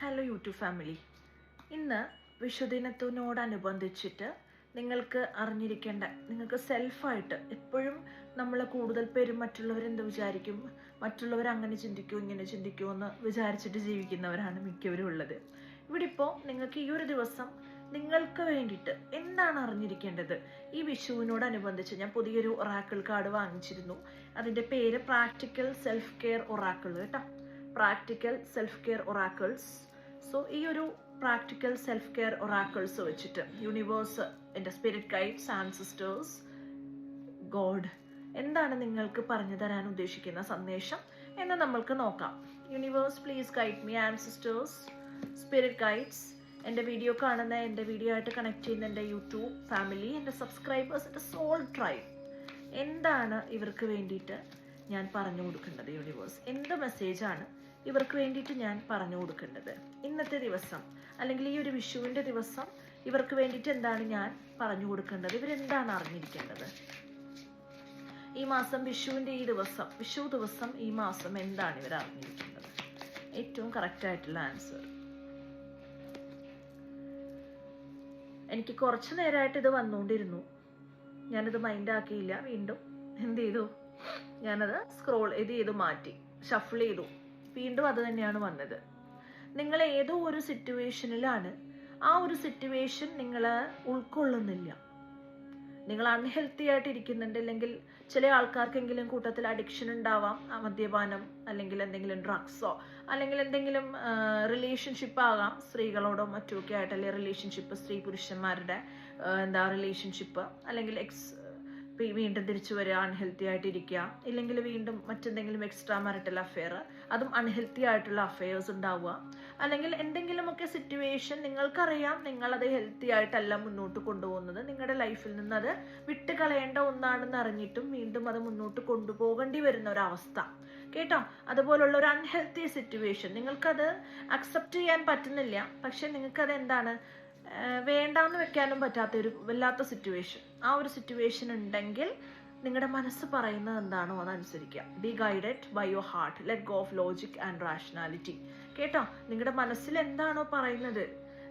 Hello YouTube family. ഇന്ന് വിഷുദിനത്തിനോടനുബന്ധിച്ചിട്ട് നിങ്ങൾക്ക് അറിഞ്ഞിരിക്കേണ്ട, നിങ്ങൾക്ക് സെൽഫായിട്ട് എപ്പോഴും നമ്മൾ കൂടുതൽ പേരും മറ്റുള്ളവരെന്ത് വിചാരിക്കും, മറ്റുള്ളവർ അങ്ങനെ ചിന്തിക്കുമോ ഇങ്ങനെ ചിന്തിക്കുമോ എന്ന് വിചാരിച്ചിട്ട് ജീവിക്കുന്നവരാണ് മിക്കവരും ഉള്ളത്. ഇവിടെ ഇപ്പോൾ നിങ്ങൾക്ക് ഈ ഒരു ദിവസം നിങ്ങൾക്ക് വേണ്ടിയിട്ട് എന്താണ് അറിഞ്ഞിരിക്കേണ്ടത്? ഈ വിഷുവിനോടനുബന്ധിച്ച് ഞാൻ പുതിയൊരു ഒറാക്കിൾ കാർഡ് വാങ്ങിച്ചിരുന്നു. അതിൻ്റെ പേര് പ്രാക്ടിക്കൽ സെൽഫ് കെയർ ഒറാക്കിൾ കേട്ടോ. Practical self care oracles. So ഈ ഒരു പ്രാക്ടിക്കൽ സെൽഫ് കെയർ ഒറാക്കിൾസ് വെച്ചിട്ട് യൂണിവേഴ്സ്, എൻ്റെ സ്പിരിറ്റ് ഗൈഡ്സ്, ആൻസിസ്റ്റേഴ്സ്, ഗോഡ് എന്താണ് നിങ്ങൾക്ക് പറഞ്ഞു തരാൻ ഉദ്ദേശിക്കുന്ന സന്ദേശം എന്ന് നമ്മൾക്ക് നോക്കാം. Universe please guide me. Ancestors, spirit guides, എൻ്റെ വീഡിയോ കാണുന്ന, എൻ്റെ വീഡിയോ ആയിട്ട് കണക്ട് ചെയ്യുന്ന എൻ്റെ യൂട്യൂബ് ഫാമിലി, എൻ്റെ സബ്സ്ക്രൈബേഴ്സ്, എൻ്റെ സോൾ ട്രൈബ്, എന്താണ് ഇവർക്ക് വേണ്ടിയിട്ട് ഞാൻ പറഞ്ഞു കൊടുക്കേണ്ടത്? യൂണിവേഴ്സ് എന്ത് മെസ്സേജാണ് ഇവർക്ക് വേണ്ടിയിട്ട് ഞാൻ പറഞ്ഞു കൊടുക്കേണ്ടത് ഇന്നത്തെ ദിവസം, അല്ലെങ്കിൽ ഈ ഒരു വിഷുവിൻ്റെ ദിവസം ഇവർക്ക് വേണ്ടിയിട്ട് എന്താണ് ഞാൻ പറഞ്ഞു കൊടുക്കേണ്ടത്? ഇവരെന്താണ് അറിഞ്ഞിരിക്കേണ്ടത് ഈ മാസം? വിഷുവിൻ്റെ ഈ ദിവസം, വിഷു ദിവസം ഈ മാസം എന്താണ് ഇവർ അറിഞ്ഞിരിക്കേണ്ടത്? ഏറ്റവും കറക്റ്റായിട്ടുള്ള ആൻസർ. എനിക്ക് കുറച്ച് നേരമായിട്ട് ഇത് വന്നുകൊണ്ടിരുന്നു, ഞാനിത് മൈൻഡ് ആക്കിയില്ല. വീണ്ടും എന്ത് ചെയ്തു, ഞാനത് സ്ക്രോൾ ചെയ്ത് മാറ്റി, ഷഫിൾ ചെയ്തു, വീണ്ടും അത് തന്നെയാണ് വന്നത്. നിങ്ങൾ ഏതോ ഒരു സിറ്റുവേഷനിലാണ്, ആ ഒരു സിറ്റുവേഷൻ നിങ്ങൾ ഉൾക്കൊള്ളുന്നില്ല. നിങ്ങൾ അൺഹെൽത്തി ആയിട്ട് ഇരിക്കുന്നുണ്ട്, അല്ലെങ്കിൽ ചില ആൾക്കാർക്കെങ്കിലും കൂട്ടത്തിൽ അഡിക്ഷൻ ഉണ്ടാവാം, മദ്യപാനം, അല്ലെങ്കിൽ എന്തെങ്കിലും ഡ്രഗ്സോ, അല്ലെങ്കിൽ എന്തെങ്കിലും റിലേഷൻഷിപ്പ് ആകാം, സ്ത്രീകളോടോ മറ്റുമൊക്കെ ആയിട്ട്, അല്ലെങ്കിൽ റിലേഷൻഷിപ്പ്, സ്ത്രീ പുരുഷന്മാരുടെ റിലേഷൻഷിപ്പ്, അല്ലെങ്കിൽ വീണ്ടും തിരിച്ചു വരിക, അൺഹെൽത്തി ആയിട്ട് ഇരിക്കുക, ഇല്ലെങ്കിൽ വീണ്ടും മറ്റെന്തെങ്കിലും എക്സ്ട്രാ മാരിറ്റൽ അഫെയർ, അതും അൺഹെൽത്തി ആയിട്ടുള്ള അഫെയേഴ്സ് ഉണ്ടാവുക, അല്ലെങ്കിൽ എന്തെങ്കിലുമൊക്കെ സിറ്റുവേഷൻ നിങ്ങൾക്കറിയാം നിങ്ങളത് ഹെൽത്തി ആയിട്ടല്ല മുന്നോട്ട് കൊണ്ടുപോകുന്നത്, നിങ്ങളുടെ ലൈഫിൽ നിന്ന് അത് വിട്ടുകളയേണ്ട ഒന്നാണെന്ന് അറിഞ്ഞിട്ടും വീണ്ടും അത് മുന്നോട്ട് കൊണ്ടുപോകേണ്ടി വരുന്ന ഒരവസ്ഥ കേട്ടോ. അതുപോലുള്ള ഒരു അൺഹെൽത്തി സിറ്റുവേഷൻ നിങ്ങൾക്കത് അക്സെപ്റ്റ് ചെയ്യാൻ പറ്റുന്നില്ല, പക്ഷെ നിങ്ങൾക്കത് എന്താണ് വേണ്ടാന്ന് വെക്കാനും പറ്റാത്തൊരു വല്ലാത്ത സിറ്റുവേഷൻ. ആ ഒരു സിറ്റുവേഷൻ ഉണ്ടെങ്കിൽ നിങ്ങളുടെ മനസ്സ് പറയുന്നത് എന്താണോ അതനുസരിക്കുക. Be guided by your heart, let go of logic and rationality കേട്ടോ. നിങ്ങളുടെ മനസ്സിൽ എന്താണോ പറയുന്നത്,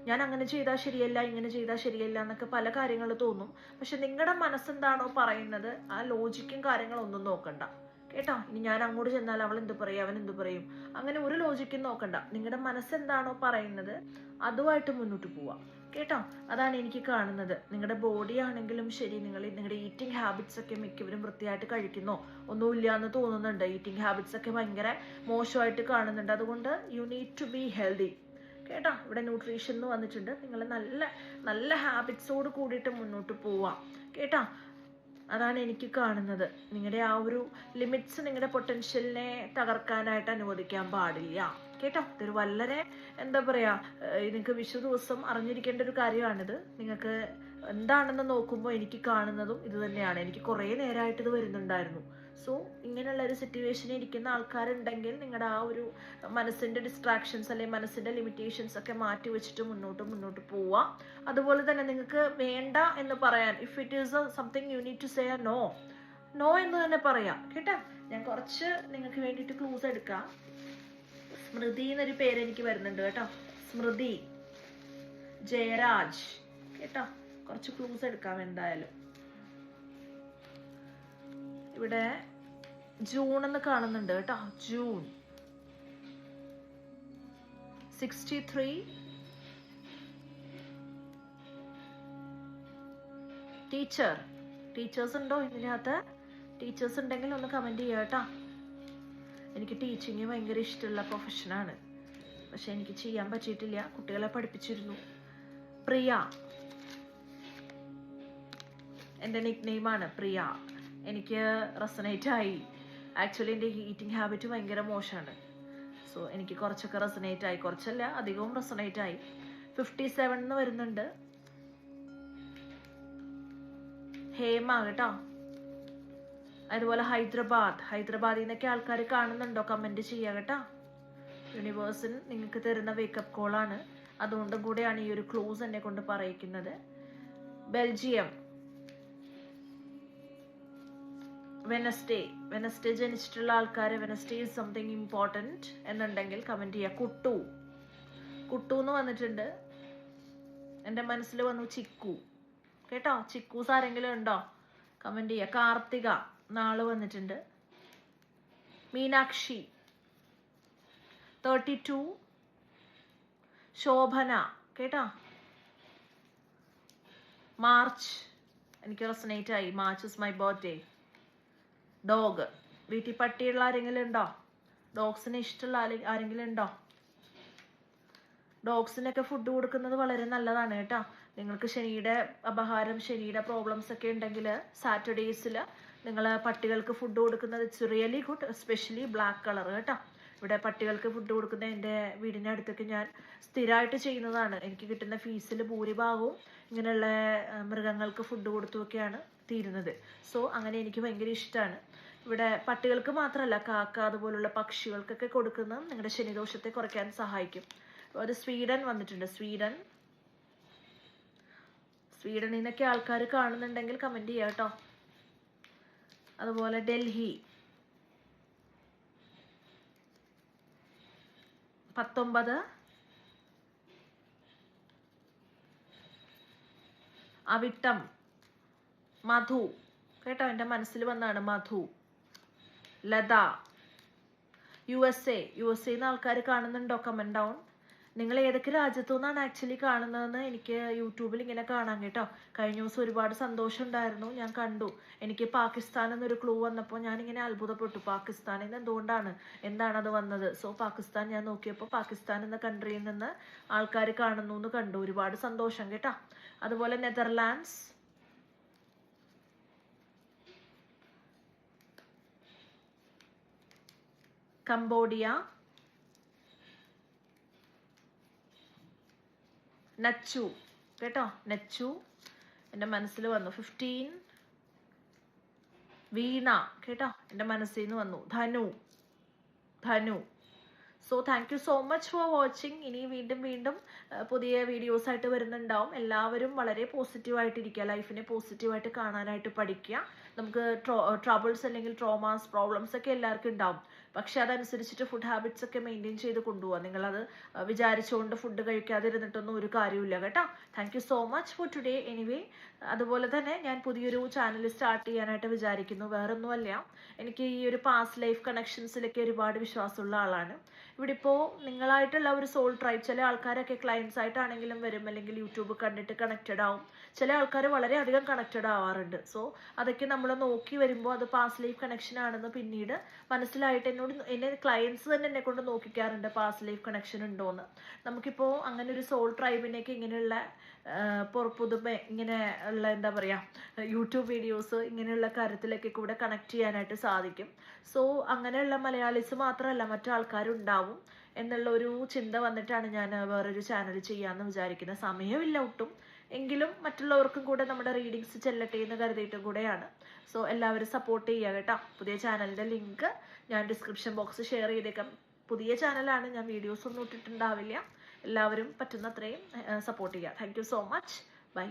ഞാൻ അങ്ങനെ ചെയ്താൽ ശരിയല്ല, ഇങ്ങനെ ചെയ്താൽ ശരിയല്ല എന്നൊക്കെ പല കാര്യങ്ങൾ തോന്നും, പക്ഷെ നിങ്ങളുടെ മനസ്സെന്താണോ പറയുന്നത് ആ ലോജിക്കും കാര്യങ്ങളൊന്നും നോക്കണ്ട കേട്ടോ. ഇനി ഞാൻ അങ്ങോട്ട് ചെന്നാൽ അവൾ എന്ത് പറയും, അവൻ എന്ത് പറയും, അങ്ങനെ ഒരു ലോജിക്കും നോക്കണ്ട. നിങ്ങളുടെ മനസ്സെന്താണോ പറയുന്നത് അതുമായിട്ട് മുന്നോട്ട് പോവാം കേട്ടോ. അതാണ് എനിക്ക് കാണുന്നത്. നിങ്ങളുടെ ബോഡി ആണെങ്കിലും ശരി, നിങ്ങളുടെ ഈറ്റിംഗ് ഹാബിറ്റ്സ് ഒക്കെ മിക്കവരും വൃത്തിയായിട്ട് കഴിക്കുന്നോ ഒന്നുമില്ല എന്ന് തോന്നുന്നുണ്ട്. ഈറ്റിംഗ് ഹാബിറ്റ്സ് ഒക്കെ ഭയങ്കര മോശമായിട്ട് കാണുന്നുണ്ട്. അതുകൊണ്ട് you need to be healthy കേട്ടോ. ഇവിടെ ന്യൂട്രീഷൻ എന്ന് വന്നിട്ടുണ്ട്. നിങ്ങൾ നല്ല നല്ല ഹാബിറ്റ്സോട് കൂടിയിട്ട് മുന്നോട്ട് പോവാം കേട്ടോ. അതാണ് എനിക്ക് കാണുന്നത്. നിങ്ങളുടെ ആ ഒരു ലിമിറ്റ്സ് നിങ്ങളുടെ പൊട്ടൻഷ്യലിനെ തകർക്കാനായിട്ട് അനുവദിക്കാൻ പാടില്ല കേട്ടോ. ഇതൊരു വളരെ എന്താ പറയുക, നിങ്ങൾക്ക് വിഷു ദിവസം അറിഞ്ഞിരിക്കേണ്ട ഒരു കാര്യമാണിത്. നിങ്ങൾക്ക് എന്താണെന്ന് നോക്കുമ്പോൾ എനിക്ക് കാണുന്നതും ഇത് തന്നെയാണ്. എനിക്ക് കുറേ നേരമായിട്ട് ഇത് വരുന്നുണ്ടായിരുന്നു. സോ ഇങ്ങനെയുള്ള ഒരു സിറ്റുവേഷനിൽ ഇരിക്കുന്ന ആൾക്കാരുണ്ടെങ്കിൽ നിങ്ങളുടെ ആ ഒരു മനസ്സിൻ്റെ ഡിസ്ട്രാക്ഷൻസ് അല്ലെങ്കിൽ മനസ്സിൻ്റെ ലിമിറ്റേഷൻസ് ഒക്കെ മാറ്റി വെച്ചിട്ട് മുന്നോട്ട് പോവാം. അതുപോലെ തന്നെ നിങ്ങൾക്ക് വേണ്ട എന്ന് പറയാൻ, if it is something you need to say no, no എന്ന് തന്നെ പറയാം കേട്ടോ. ഞാൻ കുറച്ച് നിങ്ങൾക്ക് വേണ്ടിയിട്ട് ക്ലൂസ് എടുക്കാം. സ്മൃതി എന്നൊരു പേര് എനിക്ക് വരുന്നുണ്ട് കേട്ടോ. സ്മൃതി, ജയരാജ് കേട്ടോ. കുറച്ച് ക്ലൂസ് എടുക്കാം എന്തായാലും. ഇവിടെ ജൂൺ എന്ന് കാണുന്നുണ്ട് കേട്ടോ. ജൂൺ 63. ടീച്ചേഴ്സ് ഉണ്ടോ ഇതിനകത്ത്? ടീച്ചേഴ്സ് ഉണ്ടെങ്കിൽ ഒന്ന് കമന്റ് ചെയ്യുക കേട്ടോ. എനിക്ക് ടീച്ചിങ് ഭയങ്കര ഇഷ്ടമുള്ള പ്രൊഫഷനാണ്, പക്ഷെ എനിക്ക് ചെയ്യാൻ പറ്റിയിട്ടില്ല. കുട്ടികളെ പഠിപ്പിച്ചിരുന്നു. പ്രിയ, എൻ്റെ നിക് നെയിമാണ് പ്രിയ. എനിക്ക് റെസനേറ്റ് ആയി. ആക്ച്വലി എൻ്റെ ഈറ്റിംഗ് ഹാബിറ്റ് ഭയങ്കര മോശമാണ്. സോ എനിക്ക് കുറച്ചൊക്കെ റെസനേറ്റ് ആയി, കുറച്ചല്ല അധികവും റെസനേറ്റ് ആയി. 57 എന്ന് വരുന്നുണ്ട്. ഹേമ കേട്ടോ. അതുപോലെ ഹൈദരാബാദിൽ നിന്നൊക്കെ ആൾക്കാർ കാണുന്നുണ്ടോ? കമന്റ് ചെയ്യുക കേട്ടോ. യൂണിവേഴ്സിൽ നിങ്ങൾക്ക് തരുന്ന വേക്കപ്പ് കോളാണ്, അതുകൊണ്ടും കൂടെയാണ് ഈ ഒരു ക്ലോസ് എന്നെ കൊണ്ട് പറയിക്കുന്നത്. ബെൽജിയം, വെനസ്ഡേ ജനിച്ചിട്ടുള്ള ആൾക്കാർ, വെനസ്ഡേ ഈസ് സംതിങ് ഇമ്പോർട്ടൻറ്റ് എന്നുണ്ടെങ്കിൽ കമന്റ് ചെയ്യുക. കുട്ടു എന്ന് വന്നിട്ടുണ്ട്. എൻ്റെ മനസ്സിൽ വന്നു ചിക്കു. കേട്ടോ, ചിക്കൂസ് ആരെങ്കിലും ഉണ്ടോ? കമന്റ് ചെയ്യുക. കാർത്തിക നാള് വന്നിട്ടുണ്ട്. മീനാക്ഷി 32. ശോഭന കേട്ടോ. മാർച്ച് എനിക്ക് റെസനേറ്റ് ആയി. March is my birthday. Dog, വീട്ടിൽ പട്ടിയുള്ള ആരെങ്കിലും ഉണ്ടോ? ഡോഗ്സിനെ ഇഷ്ടമുള്ള ആരെങ്കിലും ഉണ്ടോ? ഡോഗ്സിനൊക്കെ ഫുഡ് കൊടുക്കുന്നത് വളരെ നല്ലതാണ് കേട്ടോ. നിങ്ങൾക്ക് ശനിയുടെ അപഹാരം, ശനിയുടെ പ്രോബ്ലംസ് ഒക്കെ ഉണ്ടെങ്കിൽ സാറ്റർഡേസിൽ നിങ്ങൾ പട്ടികൾക്ക് ഫുഡ് കൊടുക്കുന്നത് it's really good. Especially black colour കേട്ടോ. ഇവിടെ പട്ടികൾക്ക് ഫുഡ് കൊടുക്കുന്ന എൻ്റെ വീടിൻ്റെ അടുത്തൊക്കെ ഞാൻ സ്ഥിരമായിട്ട് ചെയ്യുന്നതാണ്. എനിക്ക് കിട്ടുന്ന ഫീസിൽ ഭൂരിഭാഗവും ഇങ്ങനെയുള്ള മൃഗങ്ങൾക്ക് ഫുഡ് കൊടുത്തുമൊക്കെയാണ് തീരുന്നത്. സോ അങ്ങനെ എനിക്ക് ഭയങ്കര ഇഷ്ടമാണ്. ഇവിടെ പട്ടികൾക്ക് മാത്രമല്ല, കാക്ക അതുപോലുള്ള പക്ഷികൾക്കൊക്കെ കൊടുക്കുന്നത് നിങ്ങളുടെ ശനിദോഷത്തെ കുറയ്ക്കാൻ സഹായിക്കും. ഒരു സ്വീഡൻ വന്നിട്ടുണ്ട്. സ്വീഡനിൽ നിന്നൊക്കെ ആൾക്കാർ കാണുന്നുണ്ടെങ്കിൽ കമന്റ് ചെയ്യാം കേട്ടോ. അതുപോലെ ഡൽഹി 19. അവിട്ടം മധു കേട്ടോ, എൻ്റെ മനസ്സിൽ വന്നാണ് മധു. ലത USA ആൾക്കാർ കാണുന്നുണ്ടോ? Comment down. നിങ്ങൾ ഏതൊക്കെ രാജ്യത്തു നിന്നാണ് ആക്ച്വലി കാണുന്നതെന്ന് എനിക്ക് യൂട്യൂബിൽ ഇങ്ങനെ കാണാം കേട്ടോ. കഴിഞ്ഞ ദിവസം ഒരുപാട് സന്തോഷം ഉണ്ടായിരുന്നു, ഞാൻ കണ്ടു. എനിക്ക് പാകിസ്ഥാൻ എന്നൊരു ക്ലൂ വന്നപ്പോൾ ഞാനിങ്ങനെ അത്ഭുതപ്പെട്ടു. പാകിസ്ഥാനിൽ നിന്ന് എന്താണ് അത് വന്നത്? സോ പാകിസ്ഥാൻ ഞാൻ നോക്കിയപ്പോൾ പാകിസ്ഥാൻ എന്ന കൺട്രിയിൽ നിന്ന് ആൾക്കാർ കാണുന്നു എന്ന് കണ്ടു. ഒരുപാട് സന്തോഷം കേട്ടോ. അതുപോലെ നെതർലാൻഡ്സ്, കംബോഡിയ, നച്ചു കേട്ടോ. നച്ചു എൻ്റെ മനസ്സിൽ വന്നു. 15. വീണ കേട്ടോ, എൻ്റെ മനസ്സിൽ നിന്ന് വന്നു. Dhanu. So thank you so much for watching. ഇനി വീണ്ടും പുതിയ വീഡിയോസ് ആയിട്ട് വരുന്നുണ്ടാവും. എല്ലാവരും വളരെ പോസിറ്റീവായിട്ടിരിക്കുക, ലൈഫിനെ പോസിറ്റീവായിട്ട് കാണാനായിട്ട് പഠിക്കുക. നമുക്ക് ട്രബിൾസ് അല്ലെങ്കിൽ ട്രോമാസ്, പ്രോബ്ലംസ് ഒക്കെ എല്ലാവർക്കും ഉണ്ടാവും. പക്ഷെ അതനുസരിച്ചിട്ട് ഫുഡ് ഹാബിറ്റ്സ് ഒക്കെ മെയിൻറ്റെയിൻ ചെയ്ത് കൊണ്ടുപോകാം. നിങ്ങളത് വിചാരിച്ചുകൊണ്ട് ഫുഡ് കഴിക്കാതിരുന്നിട്ടൊന്നും ഒരു കാര്യമില്ല കേട്ടോ. Thank you so much for today. Anyway, അതുപോലെ തന്നെ ഞാൻ പുതിയൊരു ചാനൽ സ്റ്റാർട്ട് ചെയ്യാനായിട്ട് വിചാരിക്കുന്നു. വേറൊന്നുമല്ല, എനിക്ക് ഈ ഒരു പാസ്റ്റ് ലൈഫ് കണക്ഷൻസിലൊക്കെ ഒരുപാട് വിശ്വാസമുള്ള ആളാണ്. ഇവിടെ ഇപ്പോൾ നിങ്ങളായിട്ടുള്ള ഒരു സോൾ ട്രൈബ്, ചില ആൾക്കാരൊക്കെ ക്ലയൻസ് ആയിട്ടാണെങ്കിലും വരും, അല്ലെങ്കിൽ യൂട്യൂബ് കണ്ടിട്ട് കണക്റ്റഡ് ആവും. ചില ആൾക്കാർ വളരെയധികം കണക്റ്റഡ് ആവാറുണ്ട്. സോ അതൊക്കെ നമ്മൾ നോക്കി വരുമ്പോൾ അത് പാസ്റ്റ് ലൈഫ് കണക്ഷൻ ആണെന്ന് പിന്നീട് മനസ്സിലായിട്ട് എന്നെ ക്ലയൻസ് തന്നെ എന്നെ കൊണ്ട് നോക്കിക്കാറുണ്ട് പാസ്റ്റ് ലൈഫ് കണക്ഷൻ ഉണ്ടോയെന്ന്. നമുക്കിപ്പോൾ അങ്ങനെ ഒരു സോൾ ട്രൈബിനേക്ക് ഇങ്ങനെയുള്ള പുതുമ, ഇങ്ങനെ ഉള്ള എന്താ പറയുക, യൂട്യൂബ് വീഡിയോസ് ഇങ്ങനെയുള്ള കാര്യത്തിലൊക്കെ കൂടെ കണക്ട് ചെയ്യാനായിട്ട് സാധിക്കും. സോ അങ്ങനെയുള്ള മലയാളീസ് മാത്രമല്ല മറ്റു ആൾക്കാരുണ്ടാവും എന്നുള്ള ഒരു ചിന്ത വന്നിട്ടാണ് ഞാൻ വേറൊരു ചാനൽ ചെയ്യാമെന്ന് വിചാരിക്കുന്നത്. സമയമില്ല ഒട്ടും, എങ്കിലും മറ്റുള്ളവർക്കും കൂടെ നമ്മുടെ റീഡിങ്സ് ചെല്ലട്ടെ എന്ന് കരുതിയിട്ടും കൂടെയാണ്. സോ എല്ലാവരും സപ്പോർട്ട് ചെയ്യുക കേട്ടോ. പുതിയ ചാനലിൻ്റെ ലിങ്ക് ഞാൻ ഡിസ്ക്രിപ്ഷൻ ബോക്സ് ഷെയർ ചെയ്തേക്കാം. പുതിയ ചാനലാണ്, ഞാൻ വീഡിയോസ് ഒന്നും ഇട്ടിട്ടുണ്ടാവില്ല. എല്ലാവരും പറ്റുന്നത്രയും സപ്പോർട്ട് ചെയ്യുക. Thank you so much. By.